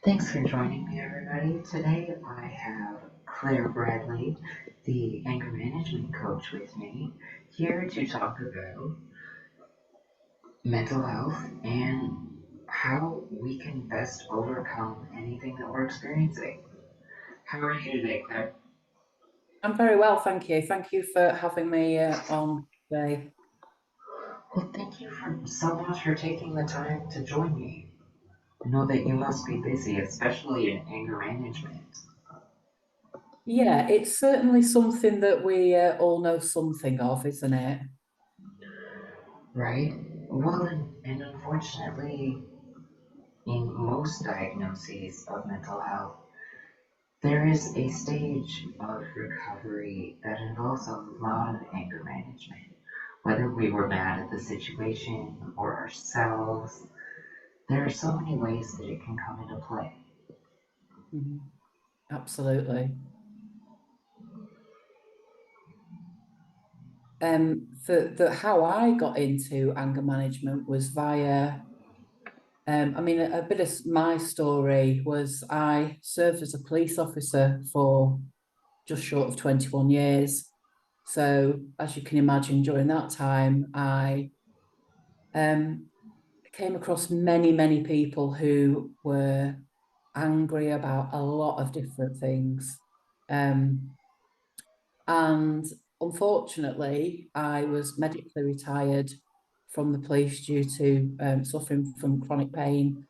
Thanks for joining me, everybody. Today I have Clare Bradley, the anger management coach, with me, here to talk about mental health and how we can best overcome anything that we're experiencing. How are you today, Claire? I'm very well, thank you. Thank you for having me on today. Well, thank you so much for taking the time to join me. I know that you must be busy, especially in anger management, Yeah, it's certainly something that we all know something of, isn't it? right? Well, and unfortunately, in most diagnoses of mental health, there is a stage of recovery that involves a lot of anger management. Whether we were mad at the situation or ourselves, there are so many ways that it can come into play. Mhm. Absolutely. How I got into anger management was via, I mean, a bit of my story was I served as a police officer for just short of 21 years. So, as you can imagine, during that time, I um, came across many people who were angry about a lot of different things. Um, and unfortunately, I was medically retired from the police due to suffering from chronic pain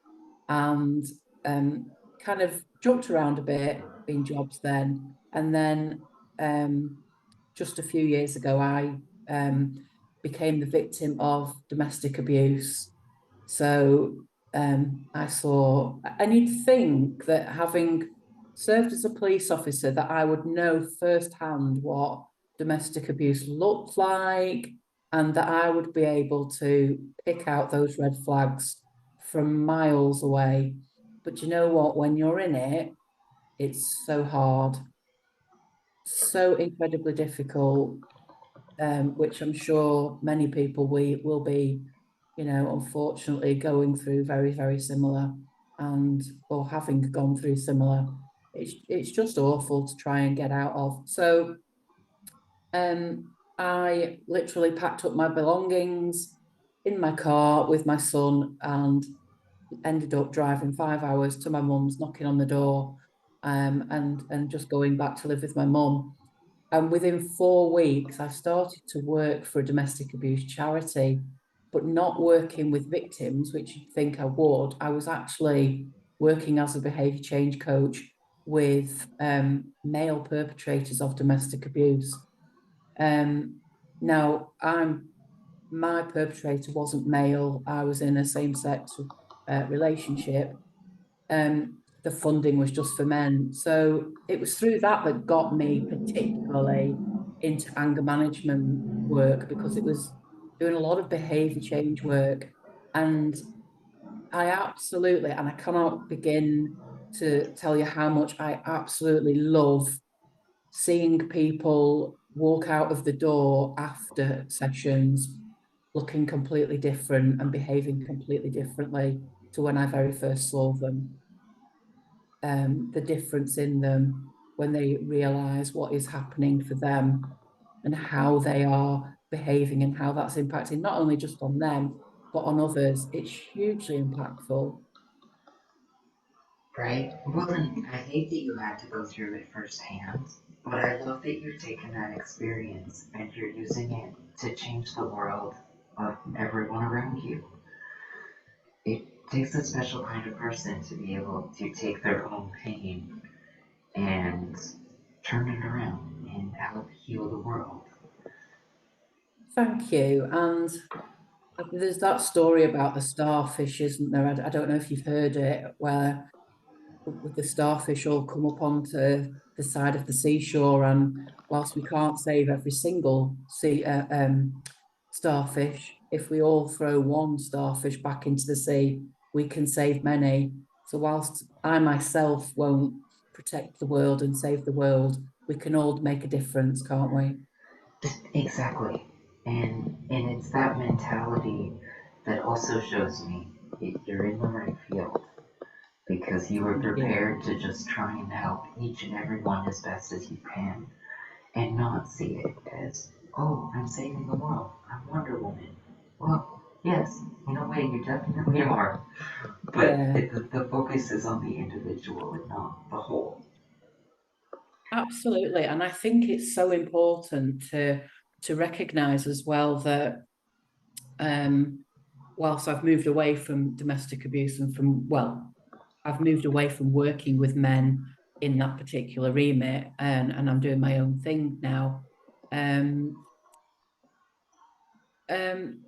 and kind of jumped around a bit in jobs then. And then just a few years ago, I became the victim of domestic abuse. So I saw, and you'd think that having served as a police officer, that I would know firsthand what domestic abuse looked like, and that I would be able to pick out those red flags from miles away. But you know what? When you're in it, it's so hard, so incredibly difficult, which I'm sure many people we will be, unfortunately going through very similar and or having gone through similar. It's just awful to try and get out of. So I literally packed up my belongings in my car with my son and ended up driving 5 hours to my mum's, knocking on the door, and just going back to live with my mum. And within 4 weeks, I started to work for a domestic abuse charity, but not working with victims, which you'd think I would. I was actually working as a behaviour change coach with male perpetrators of domestic abuse. Um, now, my perpetrator wasn't male. I was in a same-sex relationship. The funding was just for men. So it was through that that got me particularly into anger management work, because it was doing a lot of behavior change work. And I absolutely, and I cannot begin to tell you how much I absolutely love seeing people walk out of the door after sessions looking completely different and behaving completely differently to when I very first saw them. The difference in them when they realize what is happening for them and how they are behaving and how that's impacting not only just on them but on others. It's hugely impactful. Right? Well, then, I hate that you had to go through it firsthand, but I love that you've taken that experience and you're using it to change the world of everyone around you. It takes a special kind of person to be able to take their own pain and turn it around and help heal the world. Thank you. And there's that story about the starfish, isn't there? I don't know if you've heard it, where with the starfish all come up onto the side of the seashore, and whilst we can't save every single starfish, if we all throw one starfish back into the sea, we can save many. So whilst I myself won't protect the world and save the world, we can all make a difference, can't we? Exactly. And it's that mentality that also shows me you're in the right field, because because you were prepared to just try and help each and every one as best as you can and not see it as, oh, I'm saving the world, I'm Wonder Woman. Well, yes, in a way you definitely are, but Yeah, the focus is on the individual and not the whole. absolutely. And I think it's so important to recognize as well that whilst I've moved away from domestic abuse and I've moved away from working with men in that particular remit, and I'm doing my own thing now. Um, um,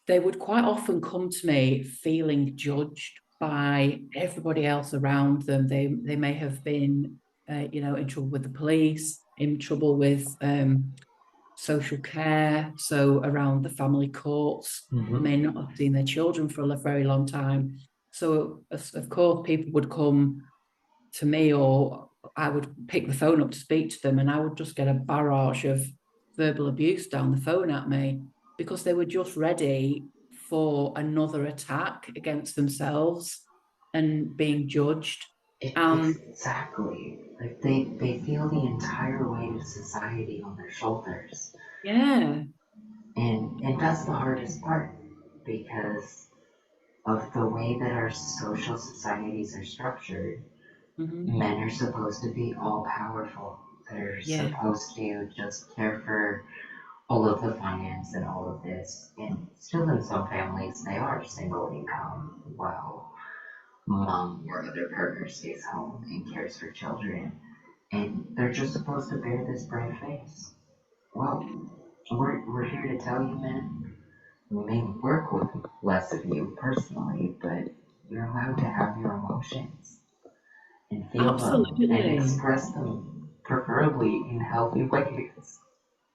they would quite often come to me feeling judged by everybody else around them. They may have been, in trouble with the police, in trouble with social care, so around the family courts, may not have seen their children for a very long time. So, of course, people would come to me, or I would pick the phone up to speak to them, and I would just get a barrage of verbal abuse down the phone at me because they were just ready for another attack against themselves and being judged. And Exactly. Like they feel the entire weight of society on their shoulders. yeah, And that's the hardest part because of the way that our social societies are structured. mhm, Men are supposed to be all powerful. They're yeah, supposed to just care for all of the finance and all of this. And still in some families they are single income while mom or other partner stays home and cares for children. And they're just supposed to bear this brave face. Well, we're here to tell you, man, we may work with less of you personally, but you're allowed to have your emotions and feel them and absolutely. express them, preferably in healthy ways.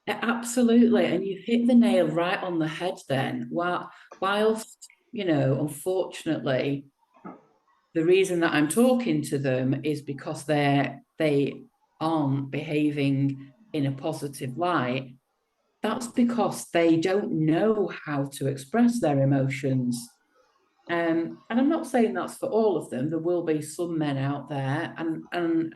Absolutely. And you hit the nail right on the head then. Whilst, unfortunately, the reason that I'm talking to them is because they aren't behaving in a positive light. That's because they don't know how to express their emotions. And I'm not saying that's for all of them. There will be some men out there, and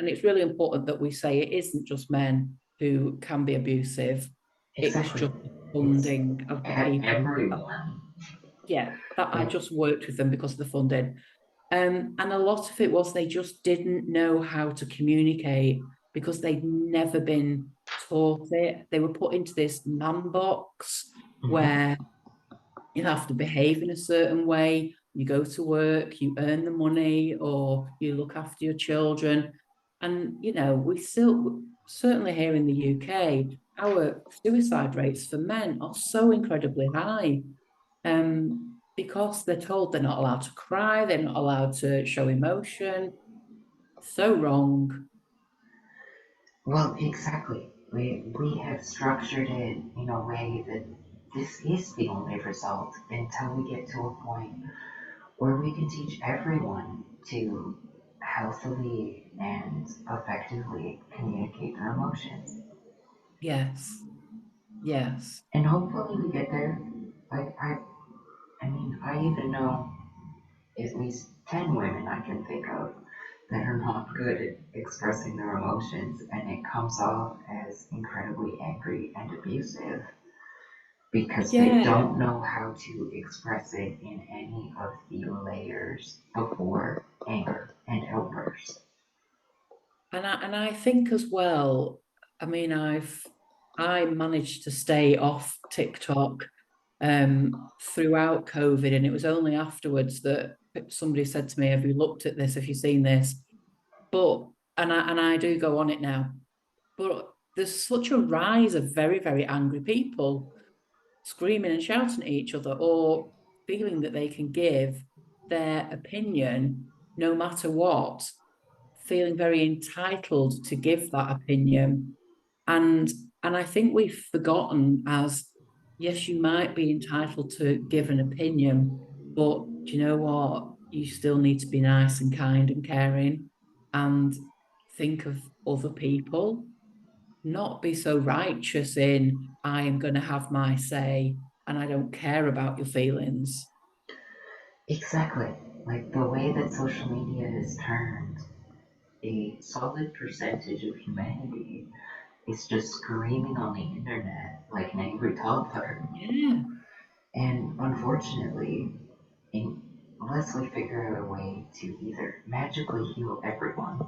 it's really important that we say it isn't just men who can be abusive. It's Exactly. just the It's funding of the people. everyone. Yeah, that I Like, just worked with them because of the funding. And a lot of it was they just didn't know how to communicate because they'd never been taught it. They were put into this man box mhm. where you have to behave in a certain way. You go to work, you earn the money, or you look after your children. And, we still, certainly here in the UK, our suicide rates for men are so incredibly high, because they're told they're not allowed to cry, they're not allowed to show emotion. So wrong. Well, exactly. We have structured it in a way that this is the only result until we get to a point where we can teach everyone to healthily and effectively communicate their emotions. Yes, yes. And hopefully we get there. Like I mean, I even know at least 10 women I can think of that are not good at expressing their emotions, and it comes off as incredibly angry and abusive because they Yeah. don't know how to express it in any of the layers before anger and outburst. And I think as well, I mean, I managed to stay off TikTok throughout COVID, and it was only afterwards that somebody said to me, "Have you looked at this? Have you seen this?" But and I do go on it now, but there's such a rise of very, very angry people screaming and shouting at each other, or feeling that they can give their opinion no matter what, feeling very entitled to give that opinion. And and I think we've forgotten, as yes, you might be entitled to give an opinion, but do you know what? You still need to be nice and kind and caring and think of other people, not be so righteous in I am going to have my say and I don't care about your feelings. Exactly. Like the way that social media has turned a solid percentage of humanity is just screaming on the internet like an angry toddler. Yeah. And unfortunately, unless we figure out a way to either magically heal everyone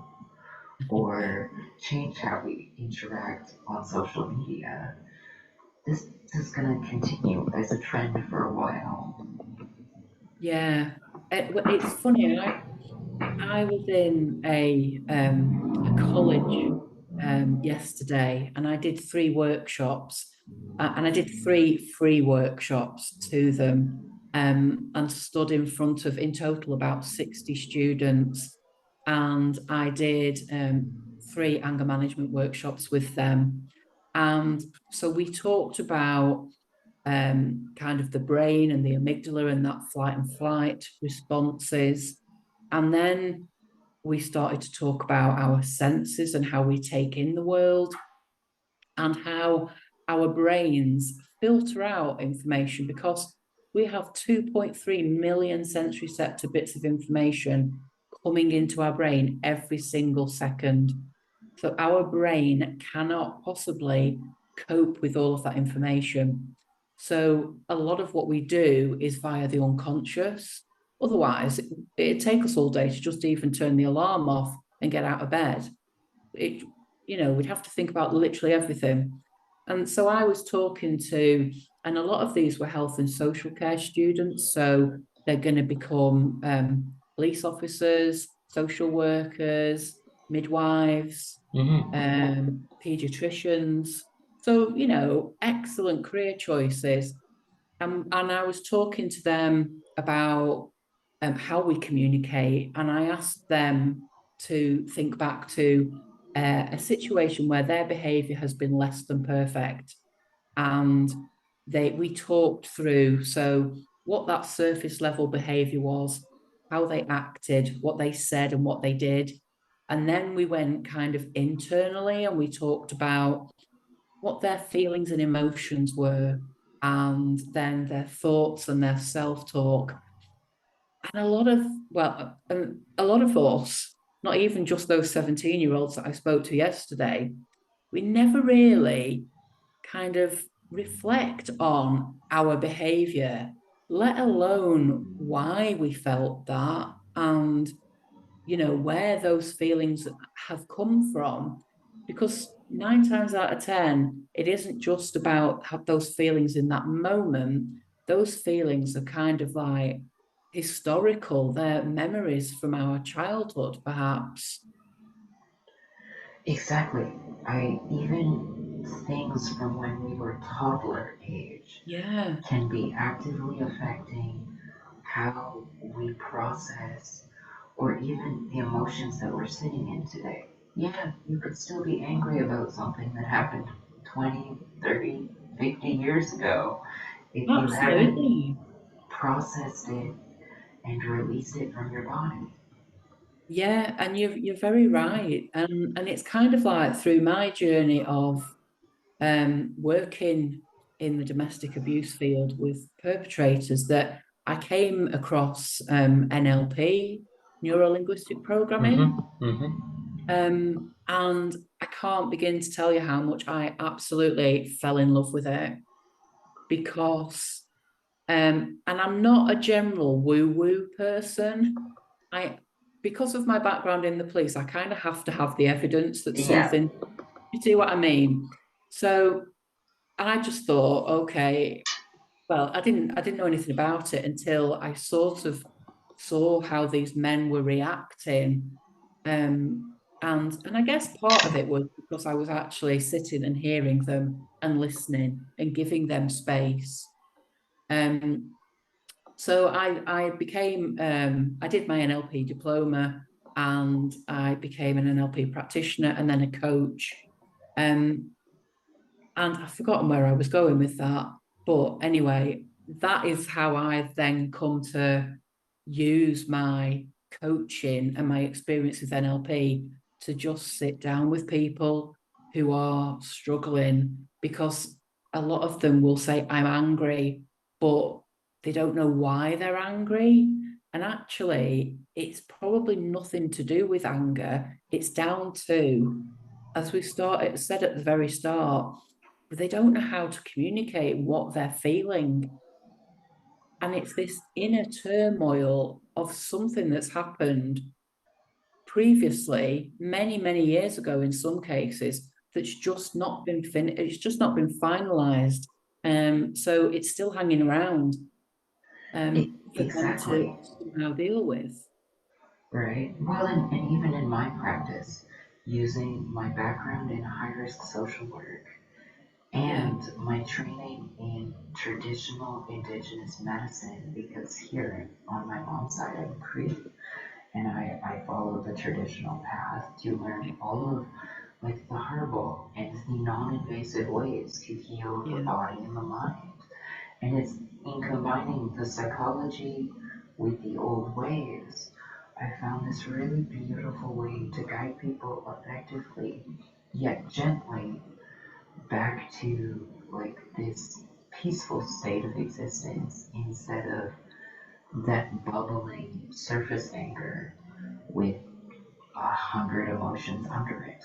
or change how we interact on social media, this is going to continue as a trend for a while. Yeah. It's funny. I was in a college yesterday, and I did 3 workshops, and I did 3 free workshops to them, and stood in front of, in total, about 60 students, and I did 3 anger management workshops with them, and so we talked about kind of the brain and the amygdala and that flight and flight responses. And then we started to talk about our senses and how we take in the world and how our brains filter out information, because we have 2.3 million sensory receptor bits of information coming into our brain every single second. So our brain cannot possibly cope with all of that information. So a lot of what we do is via the unconscious. Otherwise, it'd take us all day to just even turn the alarm off and get out of bed. We'd have to think about literally everything. And so I was talking to, and a lot of these were health and social care students. So they're going to become police officers, social workers, midwives, pediatricians. So, excellent career choices. And I was talking to them about how we communicate. And I asked them to think back to a situation where their behavior has been less than perfect. And we talked through, so what that surface level behavior was, how they acted, what they said, and what they did. And then we went kind of internally and we talked about what their feelings and emotions were, and then their thoughts and their self-talk. And a lot of us, not even just those 17-year-olds that I spoke to yesterday, we never really kind of reflect on our behavior, let alone why we felt that, and where those feelings have come from. Because 9 times out of 10, it isn't just about have those feelings in that moment. Those feelings are kind of like historical, they're memories from our childhood, perhaps. Exactly. I even things from when we were toddler age Yeah, can be actively affecting how we process or even the emotions that we're sitting in today. Yeah, you could still be angry about something that happened 20, 30, 50 years ago if you haven't absolutely. processed it and released it from your body. Yeah, and you're very right. And it's kind of like through my journey of working in the domestic abuse field with perpetrators that I came across NLP, neuro linguistic programming. Mm-hmm. Mm-hmm. And I can't begin to tell you how much I absolutely fell in love with it, because and I'm not a general woo-woo person. I Because of my background in the police, I kind of have to have the evidence that Yeah. something, you see what I mean? So I just thought, okay, well, I didn't know anything about it until I sort of saw how these men were reacting. And I guess part of it was because I was actually sitting and hearing them and listening and giving them space. Um, so I did my NLP diploma, and I became an NLP practitioner and then a coach. Um, and I've forgotten where I was going with that. But anyway, that is how I've then come to use my coaching and my experience with NLP to just sit down with people who are struggling, because a lot of them will say, I'm angry, but they don't know why they're angry. And actually, it's probably nothing to do with anger. It's down to, as we said at the very start, they don't know how to communicate what they're feeling. And it's this inner turmoil of something that's happened previously, many, many years ago in some cases, that's just not been finished, it's just not been finalized. So it's still hanging around for them to Exactly, somehow deal with. right? Well, and even in my practice, using my background in high risk social work Yeah, and my training in traditional indigenous medicine, because here on my mom's side I'm Cree, and I follow the traditional path to learn all of like the herbal and the non-invasive ways to heal the yeah. body and the mind. And it's in combining the psychology with the old ways, I found this really beautiful way to guide people effectively, yet gently, back to like this peaceful state of existence instead of that bubbling surface anger with 100 emotions under it.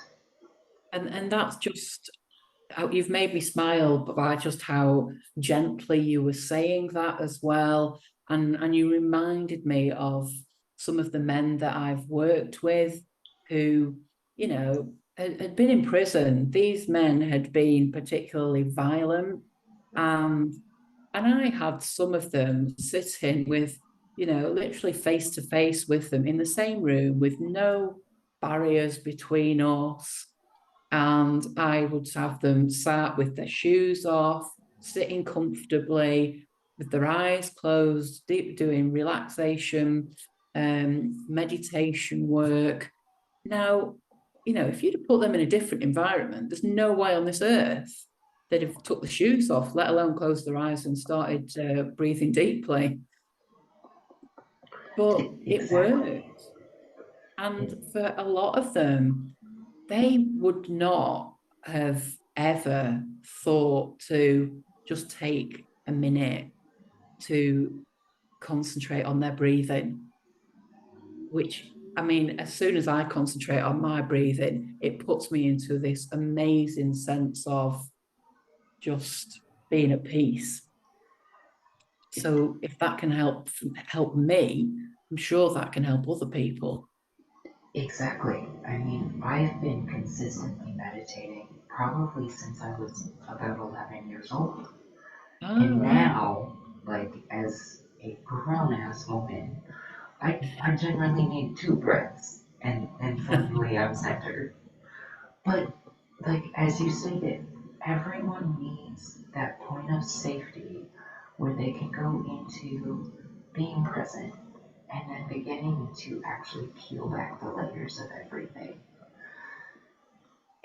And that's just you've made me smile by just how gently you were saying that as well. And you reminded me of some of the men that I've worked with who, had been in prison. These men had been particularly violent. And and I had some of them sitting with, literally face to face with them in the same room with no barriers between us, and I would have them sat with their shoes off, sitting comfortably, with their eyes closed, deep doing relaxation, meditation work. Now, if you'd have put them in a different environment, there's no way on this earth they'd have took the shoes off, let alone closed their eyes and started breathing deeply. But it Exactly. worked. And for a lot of them, they would not have ever thought to just take a minute to concentrate on their breathing, which, I mean, as soon as I concentrate on my breathing, it puts me into this amazing sense of just being at peace. So if that can help me, I'm sure that can help other people. Exactly. I mean, I've been consistently meditating probably since I was about 11 years old. Ah, And right. now, like, as a grown ass woman, I generally need two breaths, and suddenly I'm centered. But, like, as you stated, everyone needs that point of safety where they can go into being present and then beginning to actually peel back the layers of everything.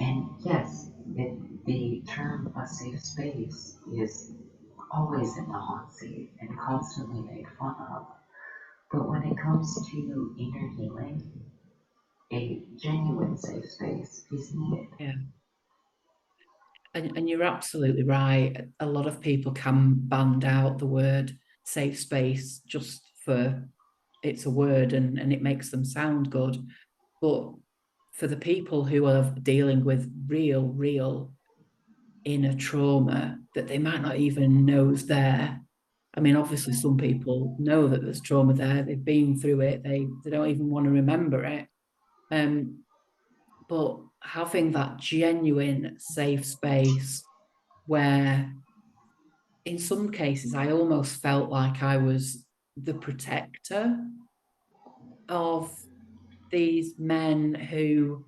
And yes, the term a safe space is always in the hot seat and constantly made fun of. But when it comes to inner healing, a genuine safe space is needed. Yeah. And you're absolutely right. A lot of people can band out the word safe space just for it's a word, and it makes them sound good. But for the people who are dealing with real inner trauma that they might not even know is there. I mean, obviously, some people know that there's trauma there. They've been through it. They don't even want to remember it. Um, but having that genuine safe space where in some cases I almost felt like I was the protector of these men who,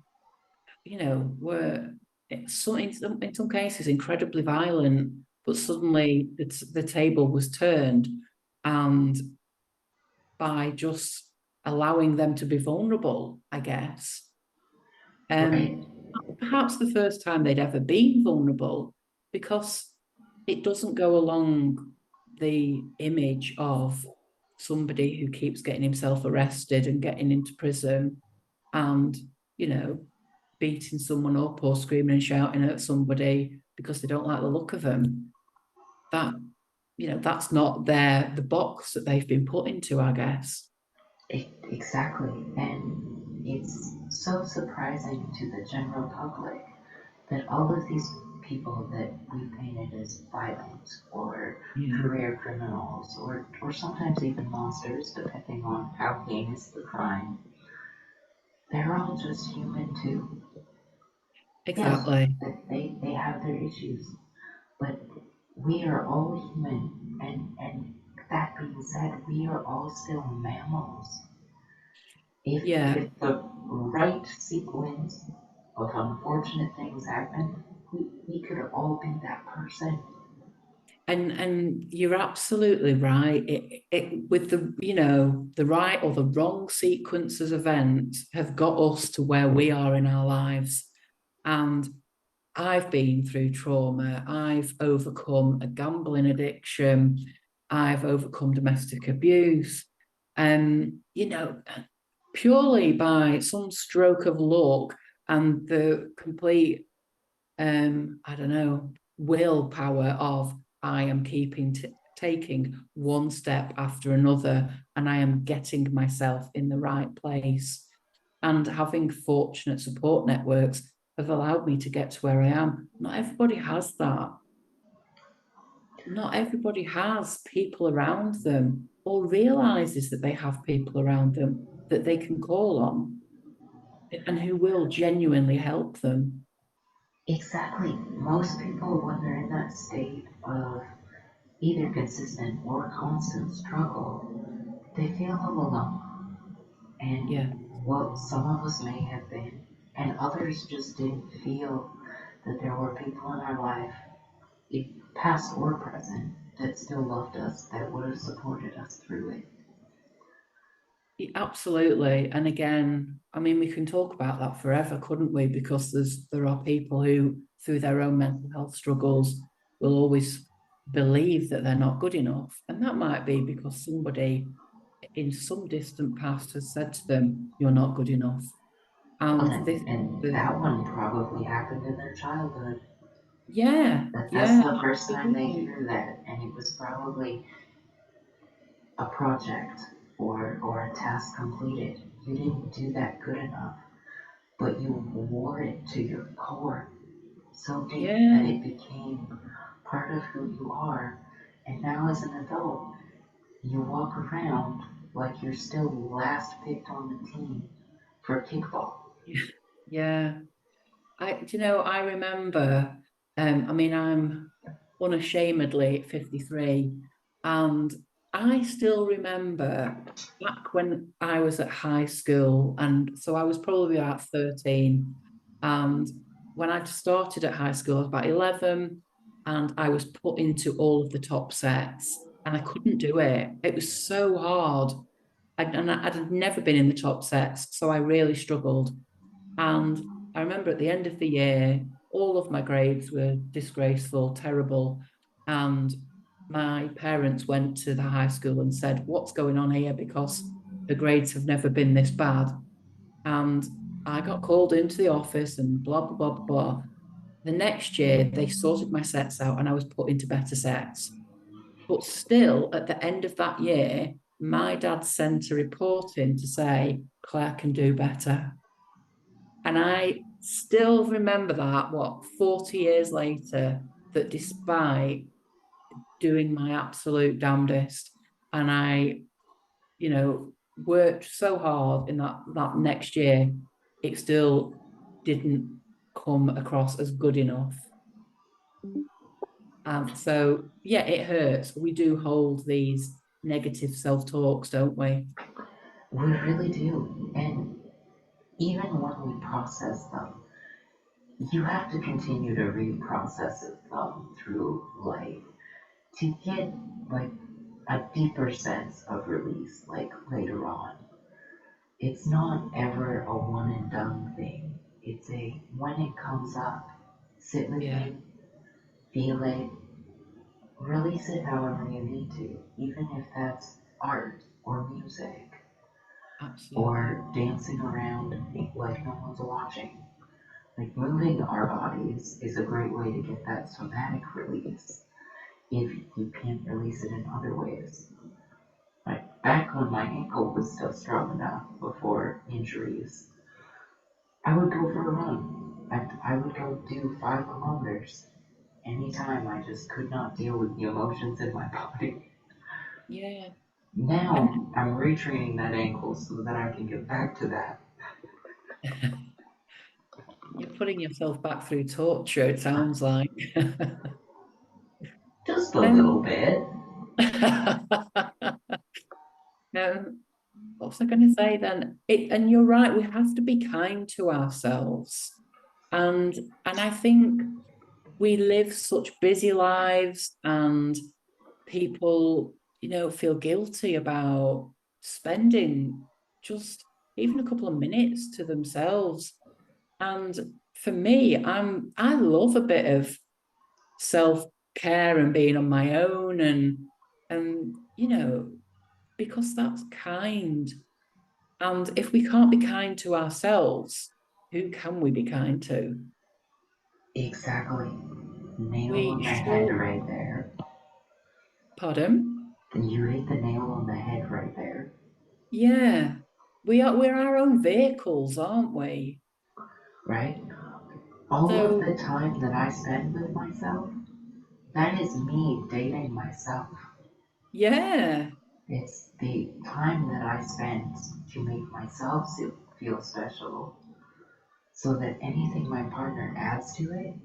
were in some cases incredibly violent, but suddenly the table was turned, and by just allowing them to be vulnerable, I guess, Right? um, perhaps the first time they'd ever been vulnerable, because it doesn't go along the image of somebody who keeps getting himself arrested and getting into prison and, you know, beating someone up or screaming and shouting at somebody because they don't like the look of them. That, that's not the box that they've been put into, I guess. Exactly. And it's so surprising to the general public that all of these people that we painted as violent or Yeah, career criminals or sometimes even monsters, depending on how heinous the crime, they're all just human too. Yes, exactly. they have their issues, but we are all human. And that being said, we are all still mammals. Yeah. If the right sequence of unfortunate things happen, we could all be that person. And you're absolutely right. It with the the right or the wrong sequences of events have got us to where we are in our lives. And I've been through trauma. I've overcome a gambling addiction. I've overcome domestic abuse. And purely by some stroke of luck and the complete I don't know, willpower of I am taking one step after another, and I am getting myself in the right place. And having fortunate support networks have allowed me to get to where I am. Not everybody has that. Not everybody has people around them or realizes that they have people around them that they can call on and who will genuinely help them. Exactly. Most people, when they're in that state of either consistent or constant struggle, they feel all alone. Yeah. And well, some of us may have been, and others just didn't feel that there were people in our life, past or present, that still loved us, that would have supported us through it. Absolutely. And again, I mean, we can talk about that forever, couldn't we? Because there are people who, through their own mental health struggles, will always believe that they're not good enough. And that might be because somebody in some distant past has said to them, "You're not good enough." Well, And and the that one probably happened in their childhood. yeah, That's yeah, the first time they absolutely. hear that, and it was probably a project or a task completed. You didn't do that good enough, but you wore it to your core so deep that Yeah. it became part of who you are. And now, as an adult, you walk around like you're still last picked on the team for kickball. Yeah. I remember, I mean, I'm unashamedly 53, and I still remember back when I was at high school, and so I was probably about 13, and when I started at high school, I was about 11, and I was put into all of the top sets, and I couldn't do it. It was so hard. I'd never been in the top sets, so I really struggled. And I remember at the end of the year, all of my grades were disgraceful, terrible. And my parents went to the high school and said, "What's going on here?" Because the grades have never been this bad. And I got called into the office and blah, blah, blah, blah. The next year, they sorted my sets out and I was put into better sets. But still, at the end of that year, my dad sent a report in to say, "Claire can do better." And I still remember that, 40 years later, that despite doing my absolute damnedest, and I, worked so hard in that next year, it still didn't come across as good enough. So yeah, it hurts. We do hold these negative self-talks, don't we? We really do. And even when we process them, you have to continue to reprocess them through life to get like a deeper sense of release, like later on. It's not ever a one and done thing. It's a when it comes up, sit with Yeah, it, feel it, release it however you need to, even if that's art or music absolutely. or dancing around like no one's watching. Like moving our bodies is a great way to get that somatic release if you can't release it in other ways. Right? back when my ankle was still strong enough before injuries, I would go for a run. And I would go do 5 kilometers anytime I just could not deal with the emotions in my body. Yeah. And Now I'm retraining that ankle so that I can get back to that. you're putting yourself back through torture, it sounds like. Just a little um, bit. um, what was I going to say then? And you're right, we have to be kind to ourselves. And I think we live such busy lives, and people, feel guilty about spending just even a couple of minutes to themselves. And for me, I love a bit of self-care and being on my own, and because that's kind. And if we can't be kind to ourselves, who can we be kind to? Exactly. Nail We on the head should. right there. Pardon? You hit the nail on the head right there. Yeah. We're our own vehicles, aren't we? Right? All of So the time that I spend with myself, that is me dating myself. yeah, It's the time that I spend to make myself feel special so that anything my partner adds to it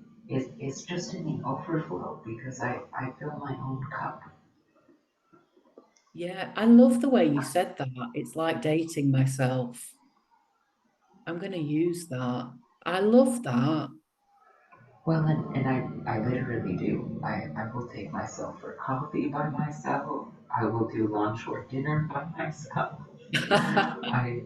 is just in the overflow because I fill my own cup. yeah. I love the way you said that. It's like dating myself. I'm going to use that. I love that. Well, and I literally do. I will take myself for coffee by myself. I will do lunch or dinner by myself. I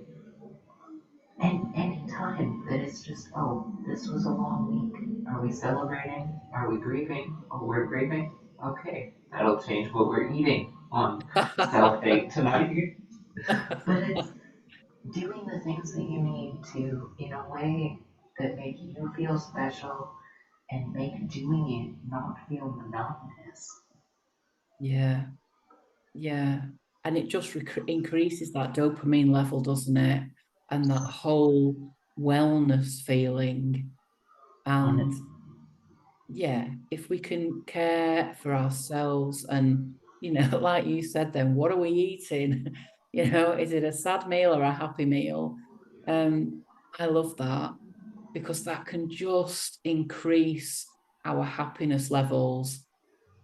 And any time that it's just, oh, this was a long week. Are we celebrating? Are we grieving? Oh, we're grieving? Okay, that'll change what we're eating on self date tonight. But it's doing the things that you need to in a way that make you feel special and make doing it not feel monotonous. Yeah, yeah. And it just increases that dopamine level, doesn't it? And that whole wellness feeling. On And it. yeah, if we can care for ourselves and, like you said, then what are we eating? Is it a sad meal or a happy meal? Um, I love that because that can just increase our happiness levels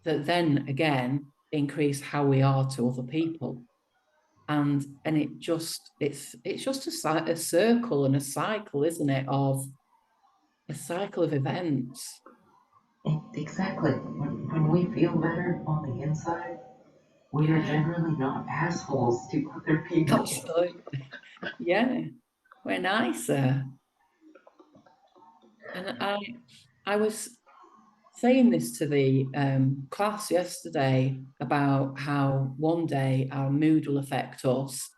that then again increase how we are to other people. And it's just a circle and a cycle, isn't it, of a cycle of events. Exactly. When we feel better on the inside, we are Yeah, generally not assholes to other people. absolutely. Yeah, we're nicer. And I was saying this to the class yesterday about how one day our mood will affect us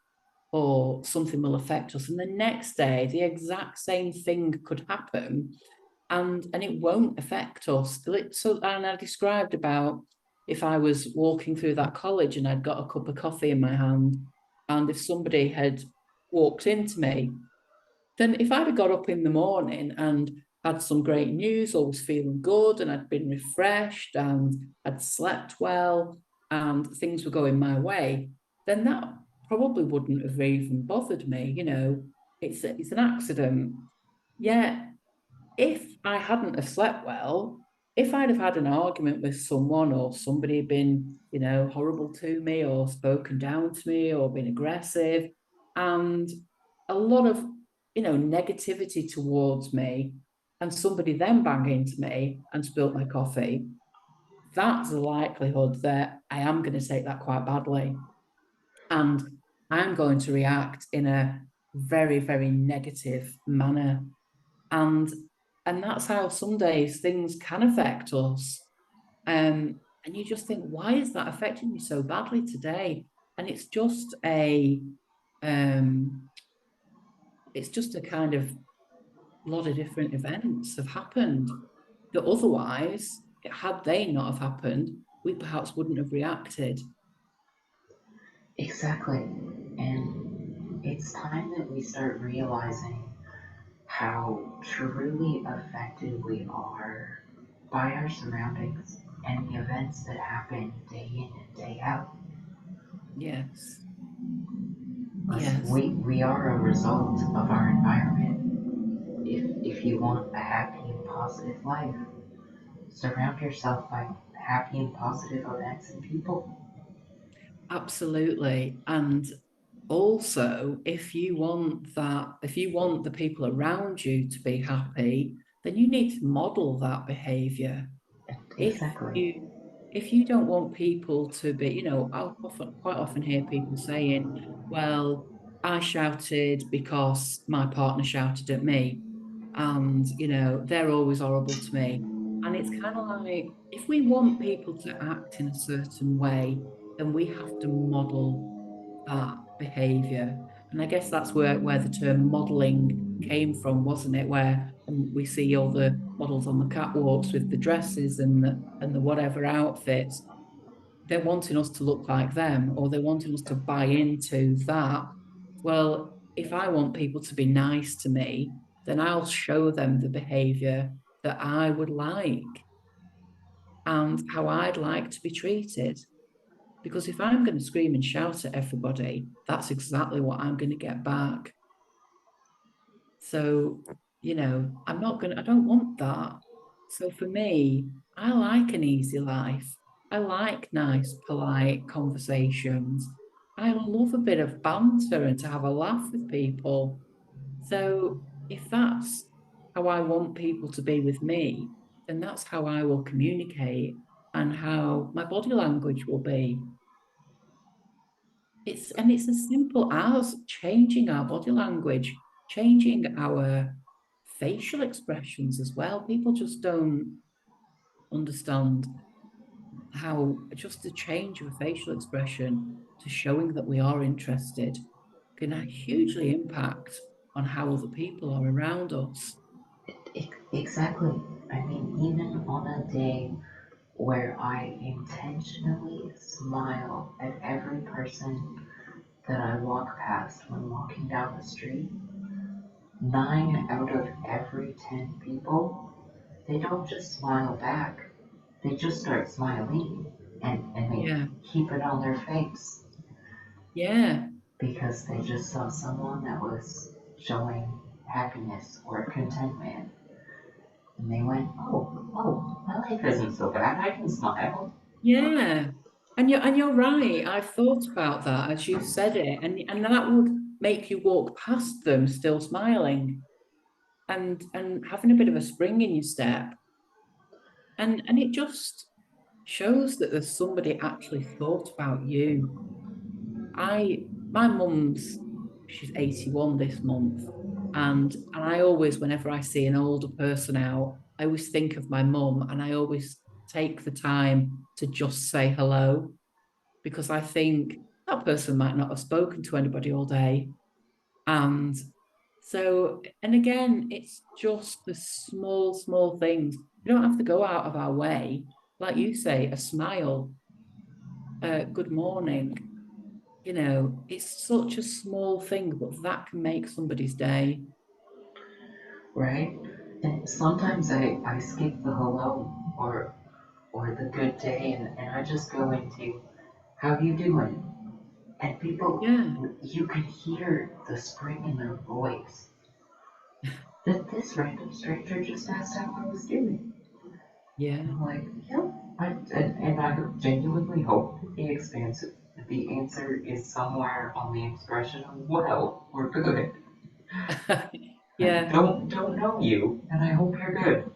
or something will affect us, and the next day the exact same thing could happen, and it won't affect us. So, and I described about if I was walking through that college and I'd got a cup of coffee in my hand, and if somebody had walked into me, then if I'd have got up in the morning and had some great news or was feeling good and I'd been refreshed and I'd slept well and things were going my way, then that probably wouldn't have even bothered me. It's an accident. Yeah, if I hadn't have slept well, if I'd have had an argument with someone or somebody had been, horrible to me or spoken down to me or been aggressive and a lot of, negativity towards me, and somebody then bang into me and spilt my coffee, that's a likelihood that I am going to take that quite badly. And I'm going to react in a very, very negative manner. And that's how some days things can affect us. And you just think, why is that affecting me so badly today? And um, it's just a kind of lot of different events have happened that otherwise, had they not have happened, we perhaps wouldn't have reacted. Exactly. And it's time that we start realizing how truly affected we are by our surroundings and the events that happen day in and day out. Yes. Listen, Yes. we are a result of our environment. If you want a happy and positive life, surround yourself by happy and positive events and people. Absolutely. And also, if you want the people around you to be happy, then you need to model that behavior. If Exactly. you if you don't want people to be, I'll quite often hear people saying, well, I shouted because my partner shouted at me, and they're always horrible to me. And it's kind of like, if we want people to act in a certain way, then we have to model that behavior. And I guess that's where the term modeling came from, wasn't it? Where we see all the models on the catwalks with the dresses and the whatever outfits. They're wanting us to look like them, or they're wanting us to buy into that. Well, if I want people to be nice to me, then I'll show them the behavior that I would like and how I'd like to be treated. Because if I'm going to scream and shout at everybody, that's exactly what I'm going to get back. So, I don't want that. So for me, I like an easy life. I like nice, polite conversations. I love a bit of banter and to have a laugh with people. So if that's how I want people to be with me, then that's how I will communicate and how my body language will be. It's as simple as changing our body language, changing our facial expressions as well. People just don't understand how just a change of a facial expression to showing that we are interested can hugely impact on how other people are around us. Exactly. I mean, even on a day where I intentionally smile at every person that I walk past when walking down the street, Yeah, 9 out of every 10 people, they don't just smile back, they just start smiling and they yeah, keep it on their face yeah, because they just saw someone that was showing happiness or contentment and they went, my life isn't so bad, I can smile. yeah. And you're right. I've thought about that as you said it, and that would make you walk past them still smiling and having a bit of a spring in your step. And it just shows that there's somebody actually thought about you. My mum's, she's 81 this month. And I always, whenever I see an older person out, I always think of my mum and I always take the time to just say hello because I think that person might not have spoken to anybody all day. And so, and again, it's just the small, small things. We don't have to go out of our way. Like you say, a smile, good morning. It's such a small thing, but that can make somebody's day. Right? And sometimes I skip the hello or the good day and I just go into how you doing? And people, Yeah, you can hear the spring in their voice. That this random stranger just asked how I was doing. yeah, I'm like, yep. And I genuinely hope that the answer is somewhere on the expression of, well, we're good. I yeah, don't know you, and I hope you're good.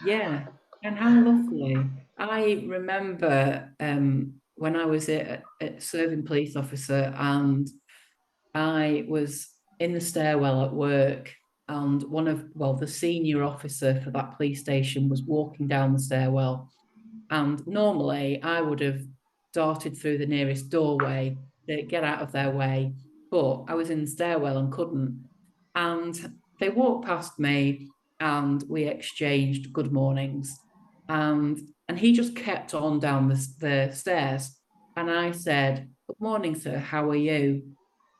yeah. And how lovely. I remember when I was at serving police officer and I was in the stairwell at work, and the senior officer for that police station was walking down the stairwell. And normally I would have darted through the nearest doorway to get out of their way, but I was in the stairwell and couldn't. And they walked past me and we exchanged good mornings. And he just kept on down the stairs. And I said, good morning, sir, how are you?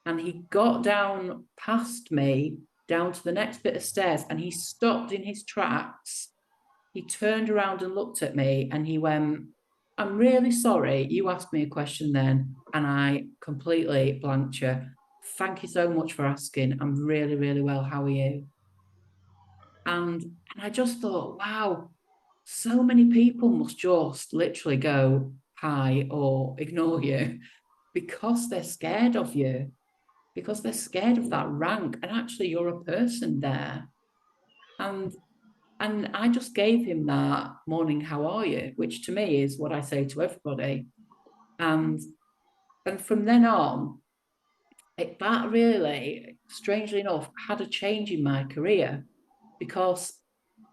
And he got down past me, down to the next bit of stairs, and he stopped in his tracks. He turned around and looked at me and he went, I'm really sorry. You asked me a question then, and I completely blanked you. Thank you so much for asking. I'm really, really well. How are you? And I just thought, wow, so many people must just literally go hi or ignore you because they're scared of you, because they're scared of that rank. And actually, you're a person there. And and I just gave him that morning, how are you? Which to me is what I say to everybody. And and from then on, that really, strangely enough, had a change in my career because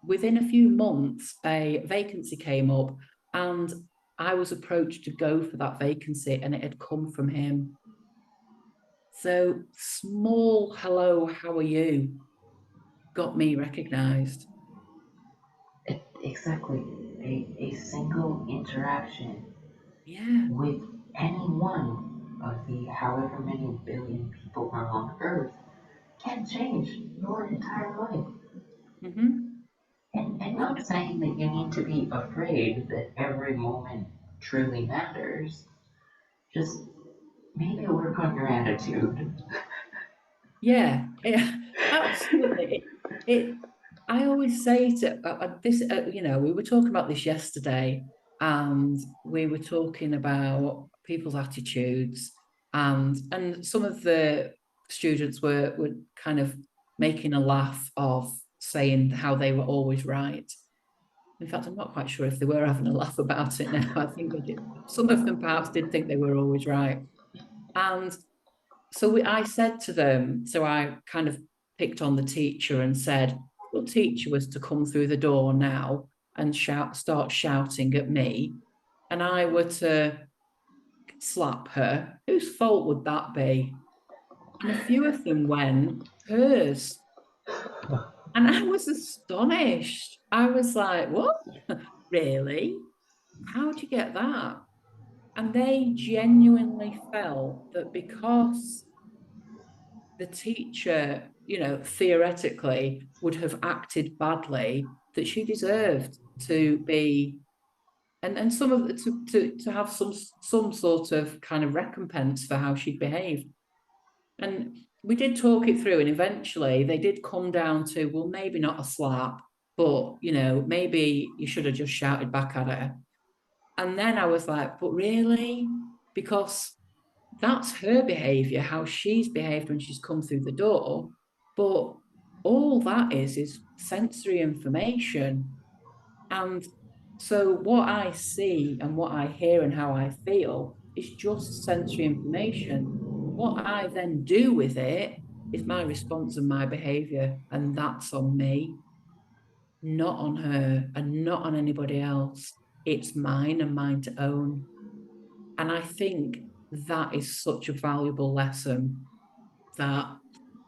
within a few months, a vacancy came up and I was approached to go for that vacancy and it had come from him. So small hello, how are you got me recognized. Exactly. A single interaction Yeah. with any one of the however many billion people are on Earth can change your entire life. Mm-hmm. And not saying that you need to be afraid that every moment truly matters. Just maybe work on your attitude. Yeah, yeah, absolutely. It I always say to this, we were talking about this yesterday, and we were talking about people's attitudes, and some of the students were kind of making a laugh of saying how they were always right. In fact, I'm not quite sure if they were having a laugh about it now. I think they did. Some of them perhaps did think they were always right, and I said to them, so I kind of picked on the teacher and said, your teacher was to come through the door now and start shouting at me, and I were to slap her, whose fault would that be? And a few of them went, hers. And I was astonished. I was like, what? Really? How'd you get that? And they genuinely felt that because the teacher, theoretically would have acted badly, that she deserved to be, and some of to have some sort of kind of recompense for how she'd behaved. And we did talk it through, and eventually they did come down to, well, maybe not a slap, but maybe you should have just shouted back at her. And then I was like, but really? Because that's her behavior, how she's behaved when she's come through the door. But all that is sensory information. And so what I see and what I hear and how I feel is just sensory information. What I then do with it is my response and my behavior. And that's on me, not on her and not on anybody else. It's mine and mine to own. And I think that is such a valuable lesson that,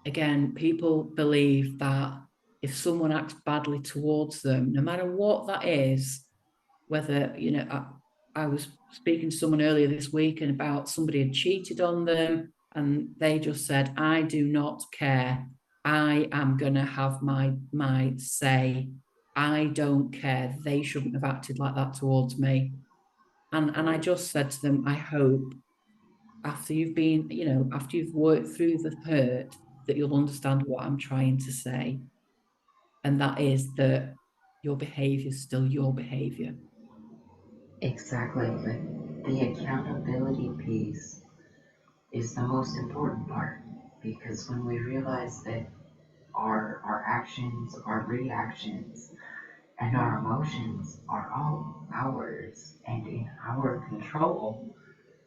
again, people believe that if someone acts badly towards them, no matter what that is, whether, I was speaking to someone earlier this week and about somebody had cheated on them and they just said, I do not care. I am going to have my say. I don't care. They shouldn't have acted like that towards me. And I just said to them, I hope after you've been, after you've worked through the hurt, that you'll understand what I'm trying to say. And that is that your behavior is still your behavior. Exactly. The accountability piece is the most important part because when we realize that our actions, our reactions, and our emotions are all ours and in our control,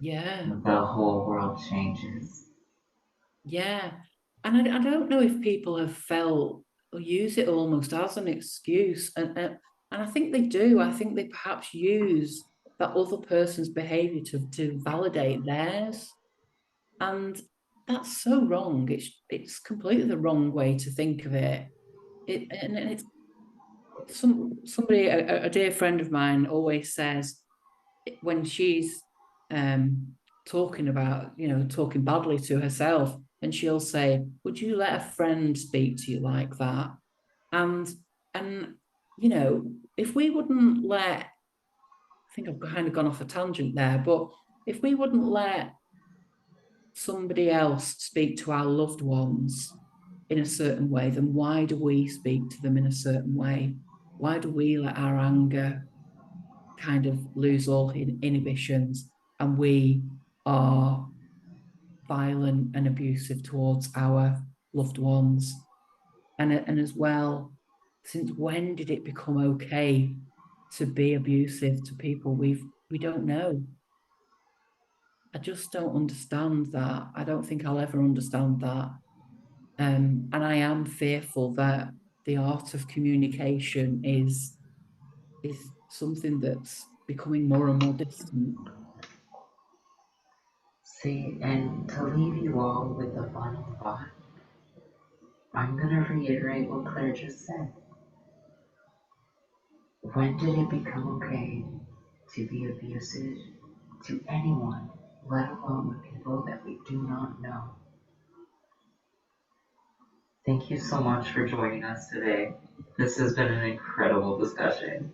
Yeah. the whole world changes. Yeah. And I don't know if people have felt or use it almost as an excuse. And I think they do. I think they perhaps use that other person's behavior to validate theirs. And that's so wrong. It's completely the wrong way to think of it. And it's somebody, a dear friend of mine always says when she's talking about, talking badly to herself, and she'll say, would you let a friend speak to you like that? And if we wouldn't let, I think I've kind of gone off a tangent there, but if we wouldn't let somebody else speak to our loved ones in a certain way, then why do we speak to them in a certain way? Why do we let our anger kind of lose all inhibitions, and we are violent and abusive towards our loved ones? And as well, since when did it become okay to be abusive to people we don't know? I just don't understand that. I don't think I'll ever understand that. And I am fearful that the art of communication is something that's becoming more and more distant. See, and to leave you all with a final thought, I'm going to reiterate what Claire just said. When did it become okay to be abusive to anyone, let alone the people that we do not know? Thank you so much for joining us today. This has been an incredible discussion.